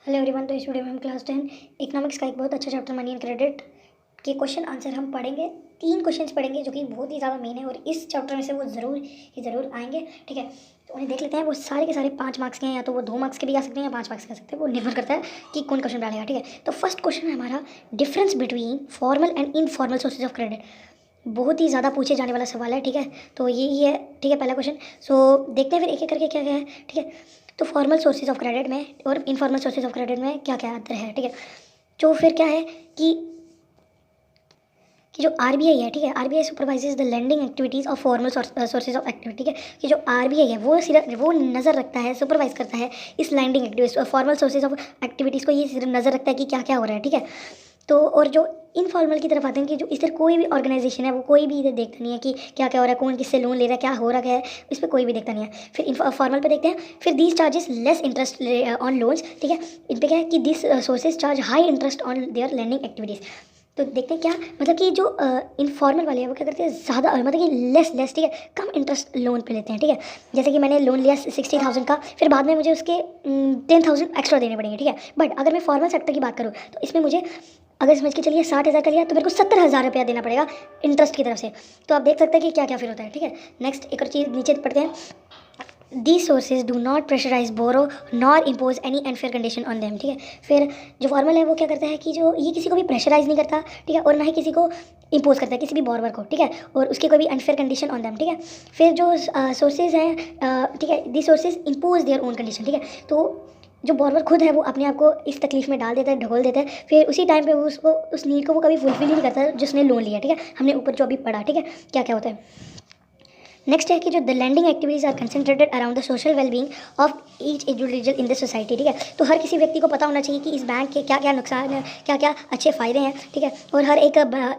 Hello everyone. तो इस video में हम क्लास 10 इकोनॉमिक्स का एक बहुत अच्छा चैप्टर मनी एंड क्रेडिट के क्वेश्चन आंसर हम पढ़ेंगे। 3 क्वेश्चंस पढ़ेंगे जो कि बहुत ही ज़्यादा मेन है और इस चैप्टर में से वो ज़रूर आएंगे। ठीक है, तो उन्हें देख लेते हैं। वो सारे के सारे 5 मार्क्स के हैं, या तो वो 2 मार्क्स के भी आ सकते हैं या 5 मार्क्स के आ सकते हैं, वो निर्भर करता है कि कौन क्वेश्चन डालेगा। ठीक है, तो फर्स्ट क्वेश्चन है हमारा difference between formal and informal sources of credit. बहुत ही ज़्यादा पूछे जाने वाला सवाल है। ठीक है, तो यही है। ठीक है, पहला क्वेश्चन। सो देखते हैं फिर एक एक करके क्या क्या है। ठीक है, तो फॉर्मल सोर्सेज ऑफ क्रेडिट में और इनफॉर्मल सोर्सेज ऑफ क्रेडिट में क्या क्या अंतर है। ठीक है, तो फिर क्या है कि जो आरबीआई है, ठीक है, RBI supervises the lending activities of formal sources of activity. ठीक है, कि जो आरबीआई है वो सिर्फ वो नज़र रखता है, सुपरवाइज करता है इस lending activities formal sources of activities को। ये सिर्फ नज़र रखता है कि क्या क्या हो रहा है। ठीक है, तो और जो इनफॉर्मल की तरफ आते हैं कि जो इधर कोई भी ऑर्गेनाइजेशन है वो कोई भी इधर देखता नहीं है कि क्या क्या हो रहा है, कौन किससे लोन ले रहा है, क्या हो रहा है, इस पर कोई भी देखता नहीं है। फिर फॉर्मल पे देखते हैं। फिर these charges less interest on loans. ठीक है, इन पर क्या है कि this sources charge high interest on their lending activities. तो देखते हैं क्या मतलब कि जो इनफॉर्मल वाले हैं वो क्या करते हैं, ज़्यादा मतलब कि लेस। ठीक है, कम इंटरेस्ट लोन पे लेते हैं। ठीक है, जैसे कि मैंने लोन लिया 60,000 का, फिर बाद में मुझे उसके 10,000 एक्स्ट्रा देने पड़ेंगे। ठीक है, बट अगर मैं फॉर्मल सेक्टर की बात करूँ तो इसमें मुझे, अगर समझ के चलिए 60,000 का लिया तो मेरे को 70,000 रुपया देना पड़ेगा इंटरेस्ट की तरफ से। तो आप देख सकते हैं कि क्या क्या फिर होता है। ठीक है, नेक्स्ट एक और चीज़ नीचे पढ़ते हैं। These sources do not pressurize borrow nor impose any unfair condition on them। ठीक है, फिर जो फॉर्मल है वो क्या करता है कि जो ये किसी को भी प्रेशराइज नहीं करता। ठीक है, और ना ही किसी को इम्पोज करता है, किसी भी बॉर्वर को। ठीक है, और उसकी कोई भी अनफेयर कंडीशन ऑन देम। ठीक है, फिर जो सोर्सेज हैं, ठीक है, the sources impose their own condition. ठीक है, तो जो बॉर्वर खुद है वो अपने आप को इस तकलीफ में डाल देता है, ढकोल देता है, फिर उसी टाइम पे वो उसको उस नीड को वो कभी फुलफिल ही नहीं करता जिसने लोन लिया। ठीक है, हमने ऊपर जो अभी पढ़ा। ठीक है, क्या क्या होता है। नेक्स्ट है कि जो the lending activities are concentrated around the social wellbeing of each individual in the society. ठीक है, तो हर किसी व्यक्ति को पता होना चाहिए कि इस बैंक के क्या क्या नुकसान है, क्या क्या अच्छे फ़ायदे हैं। ठीक है, और हर एक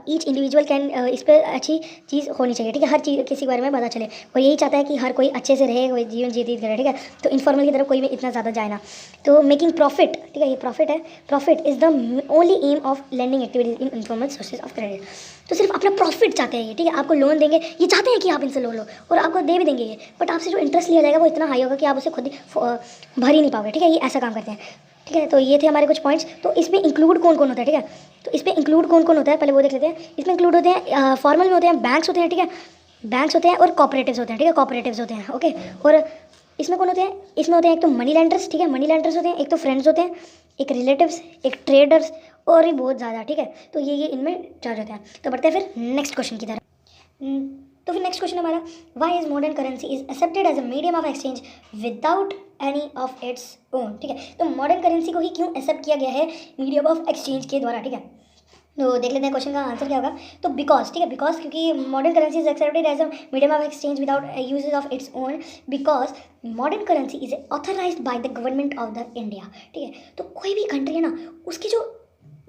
ईच इंडिविजुअल कैन इस पर अच्छी चीज़ होनी चाहिए। ठीक है, हर चीज़ किसी के बारे में पता चले, और यही चाहता है कि हर कोई अच्छे से रहे, कोई जीवन व्यतीत करे। ठीक है, तो इनफॉर्मल की तरफ कोई भी इतना ज़्यादा जाए ना। तो मेकिंग प्रॉफिट, ठीक है, ये प्रॉफिट है। Profit is the only aim of lending activities in informal sources of credit. तो सिर्फ अपना प्रॉफिट चाहते हैं ये। ठीक है, आपको लोन देंगे, ये चाहते हैं कि आप इनसे लोन लो और आपको दे भी देंगे ये, बट आपसे जो इंटरेस्ट लिया जाएगा वो इतना हाई होगा कि आप उसे खुद ही भर ही नहीं पाओगे। ठीक है, ये ऐसा काम करते हैं। ठीक है, तो ये थे हमारे कुछ पॉइंट्स। तो इसमें इंक्लूड कौन कौन होता है। ठीक है, तो इसमें इंक्लूड कौन कौन होता है पहले वो देख लेते हैं। इसमें इंक्लूड होते हैं फॉर्मल में होते हैं बैंक्स होते हैं। ठीक है, बैंक्स होते हैं और कॉपरेटिव्स होते हैं। ठीक है, कॉपरेटिव्स होते हैं। ओके, और इसमें कौन होते हैं, इसमें होते हैं एक तो मनी लैंडर्स। ठीक है, मनी लैंडर्स होते हैं, एक तो फ्रेंड्स होते हैं, एक रिलेटिव्स, एक ट्रेडर्स, और भी बहुत ज़्यादा। ठीक है, तो ये इनमें चार्ज होते हैं। तो बढ़ते हैं फिर नेक्स्ट क्वेश्चन की तरफ। तो फिर नेक्स्ट क्वेश्चन हमारा, why is modern currency is accepted as a medium of exchange without any of its own. ठीक है, तो मॉडर्न करेंसी को ही क्यों एक्सेप्ट किया गया है मीडियम ऑफ एक्सचेंज के द्वारा। ठीक है, तो देख लेते हैं क्वेश्चन का आंसर क्या होगा। तो बिकॉज, ठीक है, बिकॉज क्योंकि modern currency is accepted as a medium of exchange without usages of its own, because modern currency is authorised by the government of the India. ठीक है, तो कोई भी कंट्री है ना, उसकी जो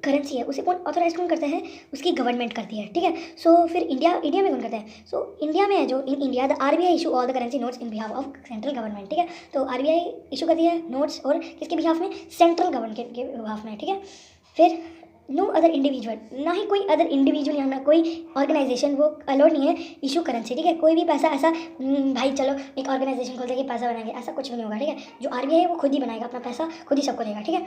करेंसी है उसे कौन ऑथराइज कौन करता है, उसकी गवर्नमेंट करती है। ठीक है, सो फिर इंडिया में कौन करता है, सो इंडिया में है जो in India the RBI issue all the currency notes in behalf of central government. ठीक है, तो आरबीआई इशू करती है नोट्स, और किसके बिहाफ में, सेंट्रल गवर्नमेंट के बिहाफ में। ठीक है, फिर नो अदर इंडिविजुअल, ना ही कोई अदर इंडिविजुअल या ना कोई ऑर्गेनाइजेशन वो अलाउड नहीं है इशू करेंसी। ठीक है, कोई भी पैसा ऐसा भाई चलो एक ऑर्गेनाइजेशन खोल देंगे पैसा बनाएंगे, ऐसा कुछ भी नहीं होगा। ठीक है, जो आरबीआई है वो खुद ही बनाएगा अपना पैसा, खुद ही सबको देगा। ठीक है,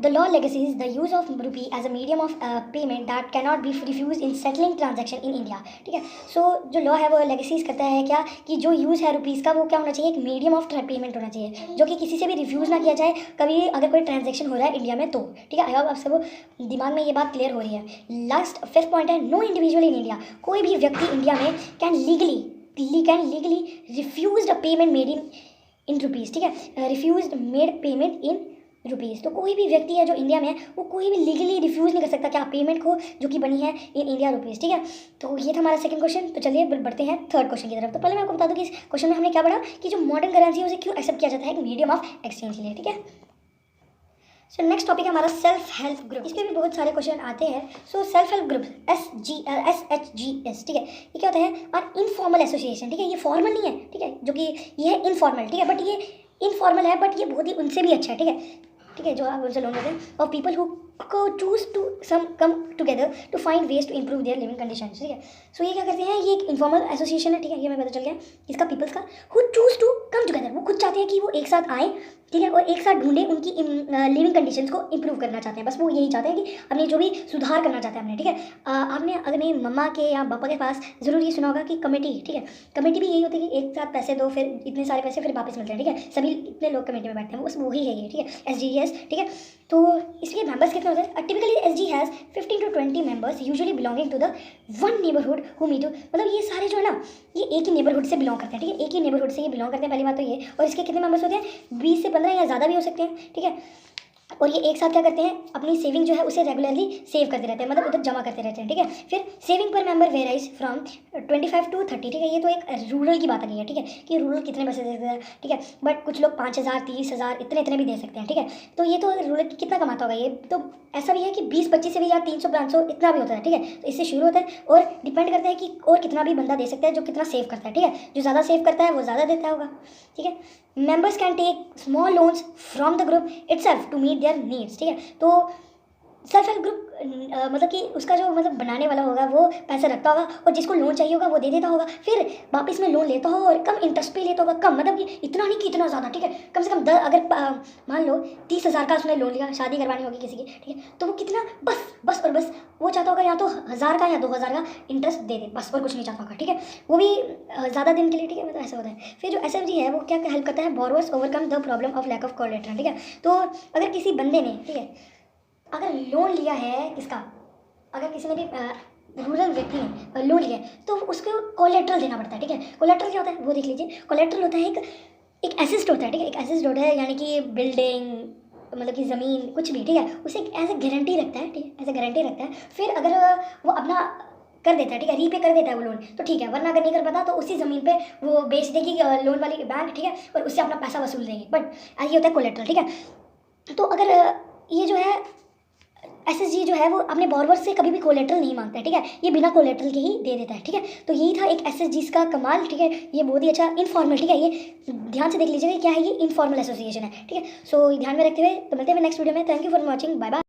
the law legacies the use of rupee as a medium of payment that cannot be refused in settling transaction in India। ठीक है, सो जो लॉ है वो लेगेसीज करता है क्या कि जो यूज़ है रुपीज़ का वो क्या होना चाहिए, एक मीडियम ऑफ पेमेंट होना चाहिए जो कि किसी से भी रिफ्यूज़ ना किया जाए कभी अगर कोई ट्रांजेक्शन हो रहा है इंडिया में तो। ठीक है, आई होप आप सब दिमाग में ये बात क्लियर हो रही है। लास्ट 5th पॉइंट है, नो इंडिविजुअल इन इंडिया, कोई भी व्यक्ति इंडिया में can legally refuse a payment made in rupees. ठीक है, refuse made payment in rupees. तो कोई भी व्यक्ति है जो इंडिया में है वो कोई भी लीगली रिफ्यूज़ नहीं कर सकता क्या पेमेंट को जो कि बनी है इन इंडिया रुपीज़। ठीक है, तो ये था हमारा सेकंड क्वेश्चन। तो चलिए बढ़ते हैं थर्ड क्वेश्चन की तरफ। तो पहले मैं आपको बता दूं कि इस क्वेश्चन में हमने क्या पढ़ा कि जो मॉडर्न करेंसी है उसे क्यों एक्सेप्ट किया जाता है एक मीडियम ऑफ एक्सचेंज के लिए। ठीक है, सो नेक्स्ट टॉपिक है हमारा सेल्फ हेल्प ग्रुप। इसके भी बहुत सारे क्वेश्चन आते हैं। So self help group SHGS। ठीक है, ये क्या होता है, और इनफॉर्मल एसोसिएशन। ठीक है, ये फॉर्मल नहीं है। ठीक है, जो कि ये है इनफॉर्मल। ठीक है, बट ये इनफॉर्मल है, बट ये बहुत ही उनसे भी अच्छा है। ठीक है, जो आप उनसे लोन लेते हैं, और पीपल हु को choose to some come together to find ways to improve their living condition, ठीक है। सो ये क्या करते हैं, ये एक इन्फॉर्मल एसोसिएशन है, ठीक है, ये हमें पता चल गया इसका पीपल्स का, who choose to come together, वो खुद चाहते हैं कि वो एक साथ आए, ठीक है, और एक साथ ढूंढे उनकी लिविंग कंडीशंस को इंप्रूव करना चाहते हैं, बस वो यही चाहते हैं कि अपने जो भी सुधार करना चाहते हैं अपने, ठीक है। आपने अपने मम्मा के या पापा के पास ज़रूर ये सुना होगा कि कमेटी, ठीक है, कमेटी भी यही होती है कि एक साथ पैसे दो, फिर इतने सारे पैसे फिर वापस मिलते हैं, ठीक है, सभी इतने लोग कमेटी में बैठते हैं, बस वही है ये, ठीक है, SGS, ठीक है। तो इसके मेंबर्स कितने होते हैं, typically SG has 15 to 20 members usually belonging to the one neighbourhood who meet, मतलब ये सारे जो है ना, ये एक ही नेबरहुड से बिलोंग करते हैं, ठीक है, एक ही नेबरहुड से ये बिलोंग करते हैं, पहली बात तो ये। और इसके कितने मेंबर्स होते हैं, 20 से 15 या ज़्यादा भी हो सकते हैं, ठीक है। और ये एक साथ क्या करते हैं, अपनी सेविंग जो है उसे रेगुलरली सेव करते रहते हैं, मतलब उधर जमा करते रहते हैं, ठीक है। फिर सेविंग पर मेंबर वेराइज फ्रॉम 25 to 30, ठीक है, ये तो एक रूरल की बात आ गई है, ठीक है, कि रूरल कितने पैसे दे सकते हैं, ठीक है, बट कुछ लोग 5,000 30,000 इतने भी दे सकते हैं, ठीक है। तो ये तो रूरल कितना कमाता होगा, ये तो ऐसा भी है कि 20-25 से भी या 300 500 इतना भी होता है, ठीक है। तो इससे शुरू होता है और डिपेंड करता है कि और कितना भी बंदा दे सकता है, जो कितना सेव करता है, ठीक है, जो ज़्यादा सेव करता है वो ज़्यादा देता होगा, ठीक है। Members can take small loans from the group itself to meet their needs, ठीक है। तो सेल्फ हेल्प ग्रुप मतलब कि उसका जो मतलब बनाने वाला होगा वो पैसा रखता होगा और जिसको लोन चाहिए होगा वो दे देता होगा, फिर वापस में लोन लेता होगा और कम इंटरेस्ट पे लेता होगा, कम मतलब कि इतना नहीं कि इतना ज़्यादा, ठीक है, कम से कम अगर मान लो 30,000 का उसने लोन लिया, शादी करवानी होगी किसी की, ठीक है, तो वो कितना बस और बस वो चाहता होगा या तो 1,000 का या 2,000 का इंटरेस्ट दे दे, बस और कुछ नहीं चाहता होगा, ठीक है, वो भी ज़्यादा दिन के लिए, ठीक है, मतलब ऐसा होता है। फिर जो SFG है वो क्या हेल्प करता है, borrowers overcome the problem of lack of collateral, ठीक है। तो अगर किसी बंदे ने, ठीक है, अगर लोन लिया है किसका, अगर किसी ने भी रूरल व्यक्ति ने लोन लिया है तो उसको कोलेट्रल देना पड़ता है, ठीक है। कोलेट्रल क्या होता है वो देख लीजिए, कोलेट्रल होता है एक एसेस्ट होता है, ठीक है, एक एसेस्ट होता है, यानी कि बिल्डिंग मतलब कि ज़मीन कुछ भी, ठीक है, उसे एज ए गारंटी रखता है, ठीक है, एज ए गारंटी रखता है। फिर अगर वो अपना कर देता है, ठीक है, रीपे कर देता है वो लोन, तो ठीक है, वरना अगर नहीं कर पाता तो उसी ज़मीन पे वो बेच देगी लोन वाली बैंक, ठीक है, और उससे अपना पैसा वसूल देंगे, बट ये होता है कोलेट्रल, ठीक है। तो अगर ये जो है SSG जो है वो अपने बोरवर्स से कभी भी कोलेट्रल नहीं मांगता है, ठीक है, ये बिना कोलेट्रल के ही दे देता है, ठीक है। तो यही था एक SSG का कमाल, ठीक है, ये बहुत ही अच्छा इनफॉर्मल, ठीक है, ये ध्यान से देख लीजिएगा क्या है, ये इनफॉर्मल एसोसिएशन है, ठीक है। सो ध्यान में रखते हुए तो मिलते हैं नेक्स्ट वीडियो में। Thank you for watching, bye bye.